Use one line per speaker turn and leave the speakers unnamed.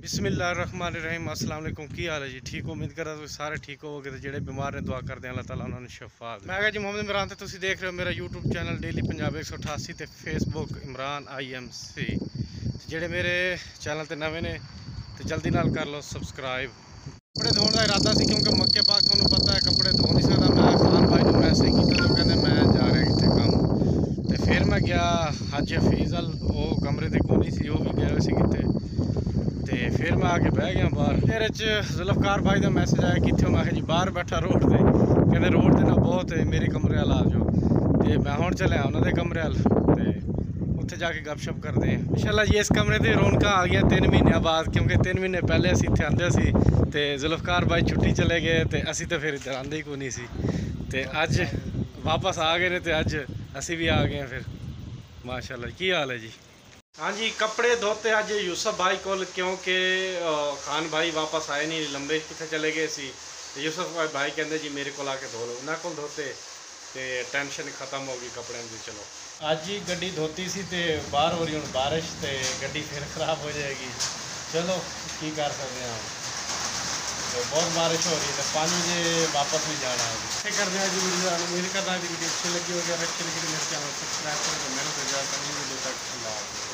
बिस्मिल्लाहिर्रहमानिर्रहीम अस्सलाम वालेकुम। की हाल है जी? ठीक हो? उम्मीद करा तुसीं सारे ठीक होवोगे ते जेह्ड़े बीमार ने दुआ करदे अल्लाह ताला उन्हां नूं शिफा दे। मैं जी मोहम्मद इमरान ते तुसीं देख रहे हो मेरा यूट्यूब चैनल डेली पंजाब 188 ते फेसबुक इमरान IMC। जेह्ड़े मेरे चैनल ते नवे ने ते जल्दी नाल कर लो सबसक्राइब। कपड़े धोने का इरादा सी क्योंकि मक्के पाक तुहानूं पता है कपड़े धो नहीं सकदा। मैं खान भाई नूं मैसेज कीता तो कहंदे मैं जा रहा किते कम ते फिर मैं गया हाजी हफीज़ अल, वो कमरे ते कोनी सी, वो भी गया सी किते ते फिर मैं आके बह गया बाहर। मेरे जुल्फकार भाई का मैसेज आया कितने हो? मैं जी बाहर बैठा रोड से, कहते रोड से ना बहुत है, मेरे कमरे वाल आ जाओ। तो मैं हूँ चलिया उन्होंने कमरे वाल तो उत्थे जाके गपशप करते हैं इंशाल्लाह जी। इस कमरे से रौनक आ गया 3 महीनों बाद, क्योंकि 3 महीने पहले असीं इत्थे आंदे सी ते जुल्फकार भाई छुट्टी चले गए तो असीं तो फिर इधर आंदे ही कोई नहीं सी ते अज वापस आ गए ने ते अज असीं भी आ गए फिर माशाल्लाह। की हाल है जी? हाँ जी, कपड़े धोते अज यूसुफ भाई को, क्योंकि खान भाई वापस आए नहीं, लंबे कितने चले गए सी। यूसुफ भाई कहते जी मेरे को आके धो लो, उन्होंने को धोते तो टेंशन खत्म हो गई कपड़े की। चलो अज ही गड्डी धोती सी ते बाहर हो रही हूँ बारिश, तो गड्डी फिर खराब हो जाएगी। चलो की कर सकते हैं हम, तो बहुत बारिश हो रही है तो पानी से वापस भी जाना है। ऐसे कर दिया जी वीडियो, उम्मीद करना है वीडियो अच्छी लगी होगी। अगर अच्छी लगी तो मेरे चैनल सब्सक्राइब करें, मेहनत हो जाए वीडियो तक।